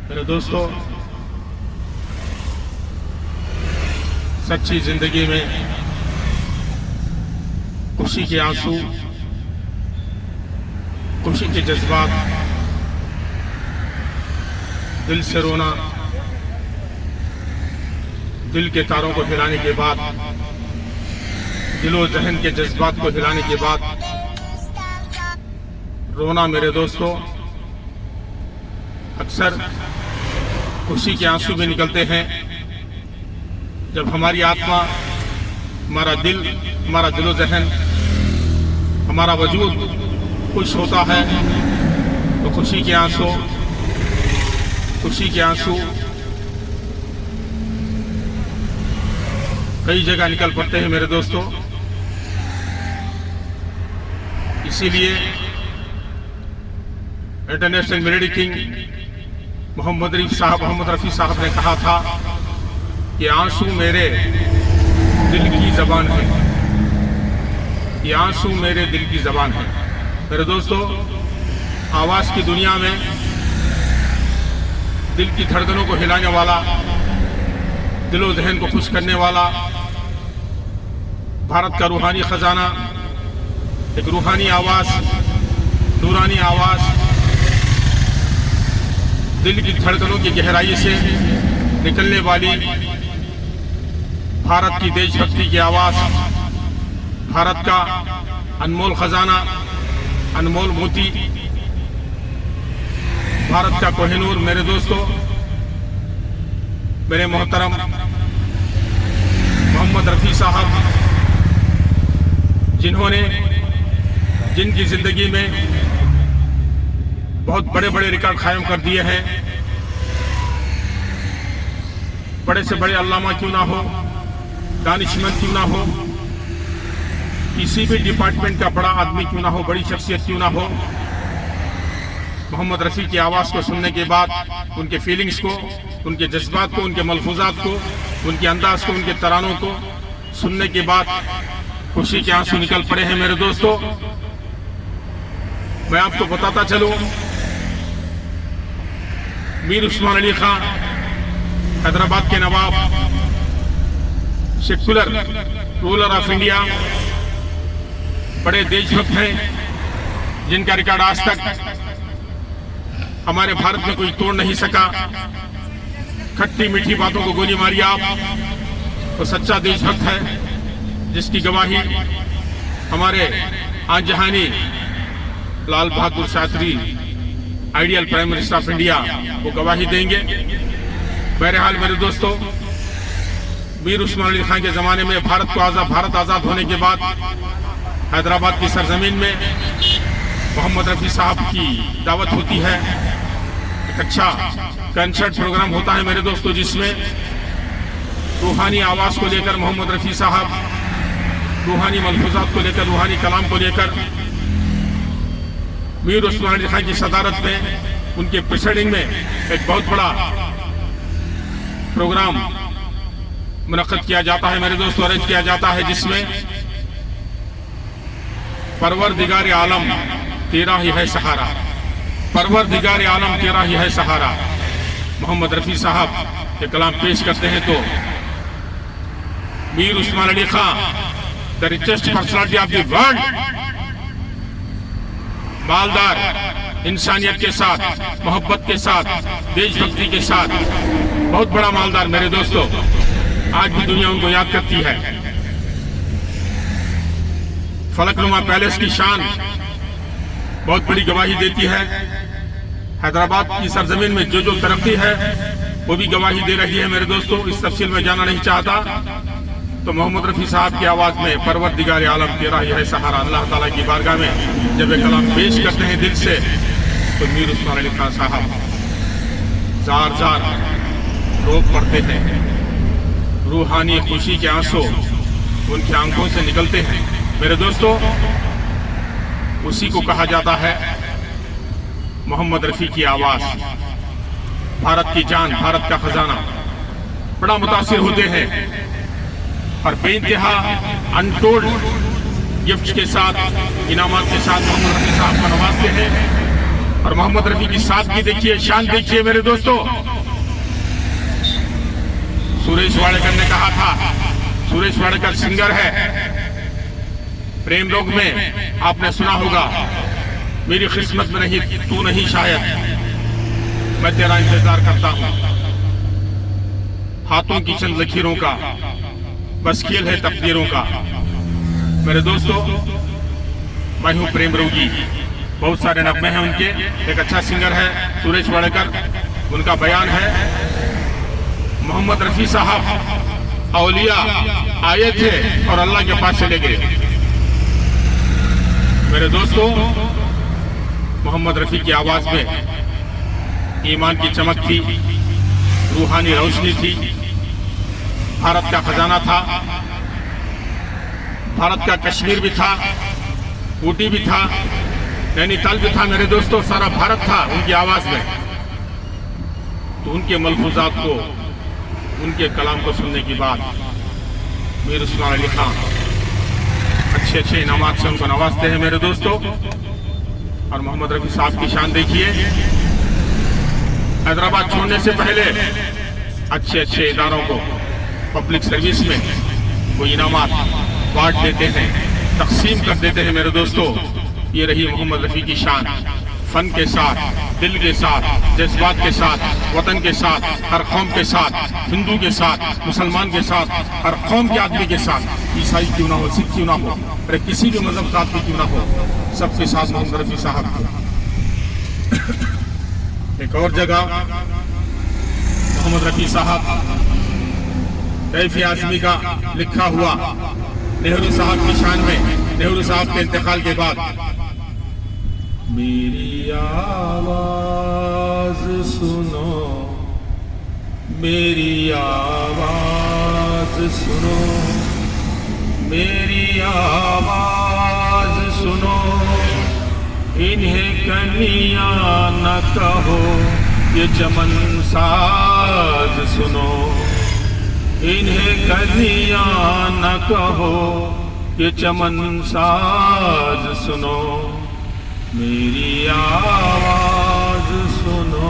मेरे दोस्तों, सच्ची जिंदगी में खुशी के आंसू, खुशी के जज्बात, दिल से रोना, दिल के तारों को हिलाने के बाद, दिलो जहन के जज्बात को हिलाने के बाद रोना, मेरे दोस्तों, अक्सर खुशी के आंसू भी निकलते हैं जब हमारी आत्मा, हमारा दिल, हमारा दिलो जहन, हमारा वजूद खुश होता है तो खुशी के आंसू कई जगह निकल पड़ते हैं मेरे दोस्तों। इसीलिए international melody king Mohammed Rafi साहब ने कहा था कि आंसू मेरे दिल की ज़बान है, ये आंसू मेरे दिल की ज़बान है। मेरे दोस्तों, आवाज़ की दुनिया में दिल की धड़कनों को हिलाने वाला, दिलो जहन को खुश करने वाला भारत का रूहानी खजाना, एक रूहानी आवाज़, नूरानी आवाज़, दिल की धड़कनों की गहराई से निकलने वाली भारत की देशभक्ति की आवाज़, भारत का अनमोल खजाना, अनमोल मोती, भारत का कोहिनूर। मेरे दोस्तों, मेरे मोहतरम मोहम्मद रफ़ी साहब, जिनकी ज़िंदगी में बहुत बड़े बड़े रिकॉर्ड कायम कर दिए हैं, बड़े से बड़े अल्लामा क्यों ना हो, दानिशमंद क्यों ना हो, किसी भी डिपार्टमेंट का बड़ा आदमी क्यों ना हो, बड़ी शख्सियत क्यों ना हो, मोहम्मद रफ़ी की आवाज़ को सुनने के बाद, उनके फीलिंग्स को, उनके जज्बात को, उनके मलफूजात को, उनके अंदाज को, उनके तरानों को सुनने के बाद खुशी के आंसू निकल पड़े हैं। मेरे दोस्तों, मैं आपको बताता चलूं, मीर उस्मान अली खान, हैदराबाद के नवाब, सेक्युलर रूलर ऑफ इंडिया, बड़े देशभक्त हैं जिनका रिकॉर्ड आज तक हमारे भारत में कोई तोड़ नहीं सका। खट्टी मीठी बातों को गोली मारी आप, तो सच्चा देशभक्त है जिसकी गवाही हमारे आजहानी Lal Bahadur Shastri, ideal prime minister of India, वो गवाही देंगे। बहरहाल मेरे दोस्तों, मीर उस्मान अली खान के ज़माने में भारत आज़ाद होने के बाद हैदराबाद की सरजमीन में मोहम्मद रफ़ी साहब की दावत होती है। एक अच्छा कंसर्ट प्रोग्राम होता है मेरे दोस्तों, जिसमें रूहानी आवाज़ को लेकर मोहम्मद रफ़ी साहब, रूहानी मलफूजात को लेकर, रूहानी कलाम को लेकर मीर उस्मान अली खान की सदारत में, उनके प्रेसिडिंग में एक बहुत बड़ा प्रोग्राम मुनक्कद किया जाता है मेरे दोस्तों, अरेंज किया जाता है, जिसमें परवरदिगार आलम तेरा ही है सहारा, परवरदिगार आलम तेरा ही है सहारा, मोहम्मद रफ़ी साहब के कलाम पेश करते हैं। तो Mir Usman Ali Khan, the richest personality of the world, मालदार इंसानियत के साथ, मोहब्बत के साथ, देशभक्ति के साथ, बहुत बड़ा मालदार मेरे दोस्तों, आज भी दुनिया उनको याद करती है। फलकनुमा पैलेस की शान बहुत बड़ी गवाही देती है। हैदराबाद की सरजमीन में जो तरक्की है वो भी गवाही दे रही है मेरे दोस्तों। इस तफसील में जाना नहीं चाहता, तो मोहम्मद रफ़ी साहब की आवाज़ में परवरदिगार आलम तेरा ही है सहारा, अल्लाह ताला की बारगाह में जब ये कलाम पेश करते हैं दिल से, तो मीर उस्मान अली खान साहब जार जार रो पड़ते हैं। रूहानी खुशी के आंसू उनकी आंखों से निकलते हैं मेरे दोस्तों। उसी को कहा जाता है मोहम्मद रफ़ी की आवाज़, भारत की जान, भारत का खजाना। बड़ा मुतासिर होते हैं और बेइंतहा अनटोल्ड गिफ्ट के साथ, इनामात के साथ मोहम्मद रफ़ी साहब को नवाजते हैं। और मोहम्मद रफी की सादगी देखिए, शान देखिए मेरे दोस्तों। सुरेश वाडेकर ने कहा था, सुरेश वाडेकर सिंगर है, प्रेम रोग में आपने सुना होगा, मेरी किस्मत में नहीं तू नहीं शायद, मैं तेरा इंतजार करता हूं, हाथों की चंद लकीरों का बस खेल है तकदीरों का। मेरे दोस्तों, मैं हूं प्रेम रोगी, बहुत सारे नगमे हैं उनके, एक अच्छा सिंगर है सुरेश वाडेकर, उनका बयान है, मोहम्मद रफी साहब औलिया आए थे और अल्लाह के पास चले गए। मेरे दोस्तों, मोहम्मद रफी की आवाज में ईमान की चमक थी, रूहानी रोशनी थी, भारत का खजाना था, भारत का कश्मीर भी था, ऊटी भी था, नैनीताल भी था। मेरे दोस्तों, सारा भारत था उनकी आवाज में। तो उनके मलफूजात को, उनके कलाम को सुनने के बाद मीर उस्मान अली खान अच्छे अच्छे इनामात से उनको नवाजते हैं मेरे दोस्तों। और मोहम्मद रफी साहब की शान देखिए, हैदराबाद छोड़ने से पहले अच्छे अच्छे इदारों को पब्लिक सर्विस में वो इनामात बांट देते हैं, तकसीम कर देते हैं मेरे दोस्तों। ये रही मोहम्मद रफी की शान, फन के साथ, दिल के साथ, जज्बात के साथ, वतन के साथ, हर कौम के साथ, हिंदू के साथ, मुसलमान के साथ, हर कौम के आदमी के साथ, ईसाई क्यों ना हो, सिख क्यों ना हो, अरे किसी भी मजहब का आदमी क्यों ना हो, सबके साथ मोहम्मद रफी साहब। एक और जगह मोहम्मद रफी साहब कैफी आजमी का लिखा हुआ नेहरू साहब की शान में, नेहरू साहब के इंतकाल के बाद, मेरी आवाज सुनो, मेरी आवाज सुनो, मेरी आवाज सुनो, इन्हें कन्या न कहो, ये चमन साज सुनो, इन्हें कन्या न कहो, ये चमन साज सुनो, मेरी आवाज सुनो।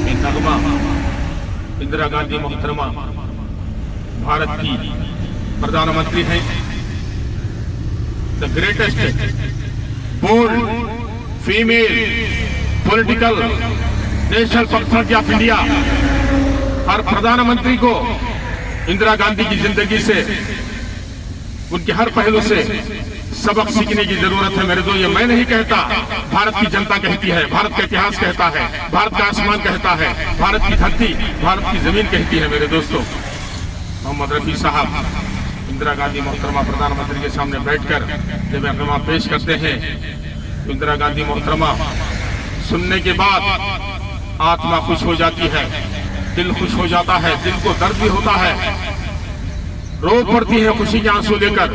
ये नगमा इंदिरा गांधी मोहतरमा भारत की प्रधानमंत्री हैं, the greatest bold female political national personality of India. हर प्रधानमंत्री को इंदिरा गांधी की जिंदगी से, उनके हर पहलू से सबक सीखने की जरूरत है मेरे दोस्त। ये मैं नहीं कहता, भारत की जनता कहती है, भारत का इतिहास कहता है, भारत का आसमान कहता है, भारत की धरती, भारत की जमीन कहती है मेरे दोस्तों। मोहम्मद रफी साहब इंदिरा गांधी मोहतरमा प्रधानमंत्री के सामने बैठकर जब नगमा पेश करते हैं, तो इंदिरा गांधी मोहतरमा सुनने के बाद आत्मा खुश हो जाती है, दिल खुश हो जाता है, दिल को दर्द भी होता है, रो पड़ती है खुशी के आंसू लेकर,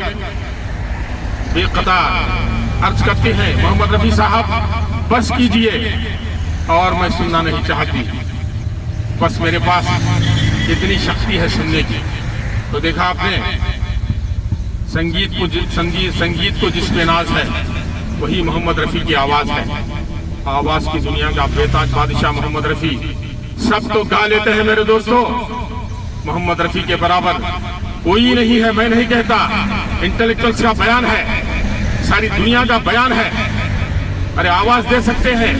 बेकतार अर्ज करती हैं, मोहम्मद रफी साहब बस कीजिए, और मैं सुनना नहीं चाहती, बस मेरे पास इतनी शक्ति है सुनने की। तो देखा आपने, संगीत को जिस पे नाज है वही मोहम्मद रफी की आवाज है। आवाज की दुनिया का बेताज बादशाह मोहम्मद रफी। सब तो गा लेते हैं मेरे दोस्तों, मोहम्मद रफी के बराबर कोई नहीं है, मैं नहीं कहता। इंटेलेक्चुअल्स का बयान है, सारी दुनिया का बयान है। अरे आवाज दे सकते हैं,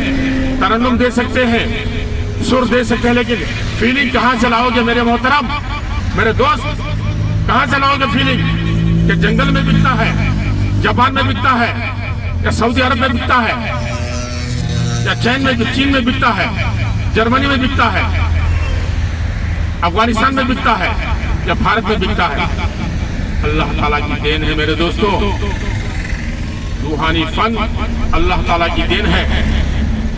तरन्नुम दे सकते हैं, सुर दे सकते हैं, लेकिन फीलिंग कहां से लाओगे मेरे मोहतरम, मेरे दोस्त, कहां से लाओगे फीलिंग? कि जंगल में बिकता है, जापान में बिकता है, या सऊदी अरब में बिकता है, या चीन में बिकता है, जर्मनी में बिकता है, अफगानिस्तान में बिकता है, या भारत में बिकता है? अल्लाह ताला की देन है मेरे दोस्तों। रूहानी फन अल्लाह ताला की देन है।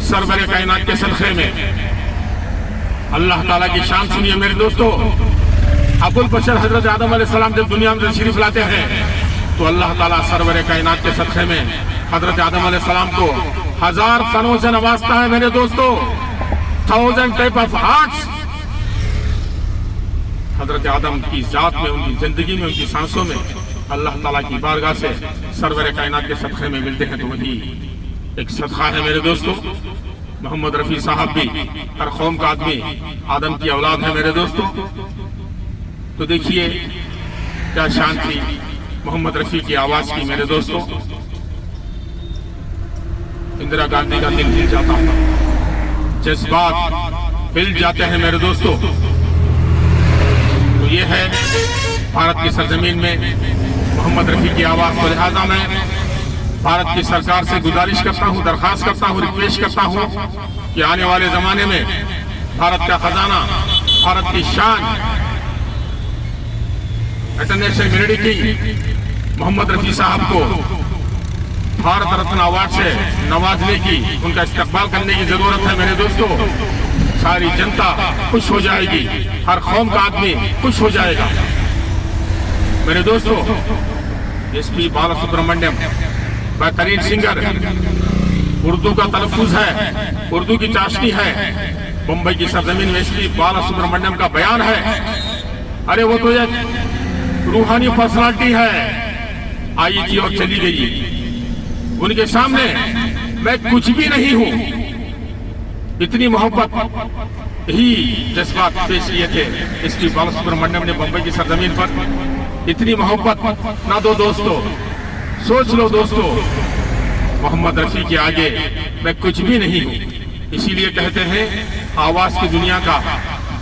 सरवरे कायनात के सदक़े में अल्लाह ताला की शान सुनिए मेरे दोस्तों। अबुल बशर हजरत आदम अलैहिस्सलाम जब दुनिया में तशरीफ लाते हैं, तो अल्लाह ताला सरवरे कायनात के सदक़े में हजरत आदम अलैहिस्सलाम को 1000 फनों से नवाजता है मेरे दोस्तों। 1000 टाइप ऑफ हार्ट्स हजरत आदम की जात में, उनकी जिंदगी में, उनकी सांसों में अल्लाह ताला की बारगाह से सरवरे कायनात के सदक़े में मिलते हैं। तो वही एक सदका है मेरे दोस्तों। मोहम्मद रफी साहब भी हर कौम का आदमी, आदम की औलाद है मेरे दोस्तों। तो देखिए क्या शान थी मोहम्मद रफी की आवाज की मेरे दोस्तों। इंदिरा गांधी का दिल हिल जाता था, जज्बात हिल जाते हैं मेरे दोस्तों। तो ये है भारत की सरजमीन में मोहम्मद रफी की आवाज। तो लिहाजा मैं भारत की सरकार से गुजारिश करता हूं, दरखास्त करता हूं, रिक्वेस्ट करता हूं कि आने वाले जमाने में भारत का खजाना, भारत की शान, international military king Mohammed Rafi साहब को भारत रत्न अवार्ड से नवाजने की, उनका इस्तकबाल करने की जरूरत है मेरे दोस्तों। सारी जनता खुश हो जाएगी, हर कौम का आदमी खुश हो जाएगा मेरे दोस्तों। एसपी बालासुब्रमण्यम बेहतरीन सिंगर, उर्दू का तलफ्फुज है, उर्दू की चाशनी है। मुंबई की सरजमीन में एसपी बालासुब्रमण्यम का बयान है। अरे वो तो एक रूहानी पर्सनालिटी है, आई थी और चली गई। उनके सामने मैं कुछ भी नहीं हूं। इतनी मोहब्बत ही जज्बात पेश किए थे एसपी बालासुब्रमण्यम ने मुंबई की सरजमीन पर। इतनी मोहब्बत ना दो दोस्तों, सोच लो दोस्तों, मोहम्मद रफी के आगे मैं कुछ भी नहीं हूं। इसीलिए कहते हैं आवाज की दुनिया का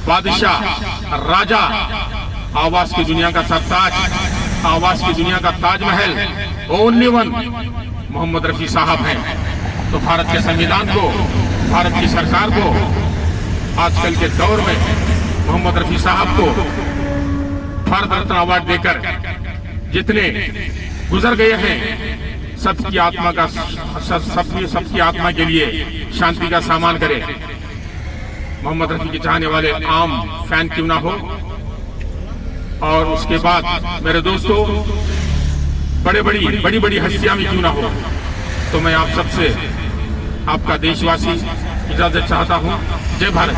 बादशाह, राजा, आवाज की दुनिया का सरताज, आवाज की दुनिया का ताजमहल, ओनली वन मोहम्मद रफी साहब हैं। तो भारत के संविधान को, भारत की सरकार को आजकल के दौर में मोहम्मद रफी साहब को भारत रत्न अवार्ड देकर जितने गुजर गए हैं, सबकी आत्मा का, सबकी आत्मा के लिए शांति का सामान करे। मोहम्मद रफी के चाहने वाले आम फैन क्यों ना हो, और उसके बाद मेरे दोस्तों बड़ी बड़ी हस्तियां भी क्यों ना हो। तो मैं आप सबसे, आपका देशवासी, इजाजत चाहता हूं। जय भारत।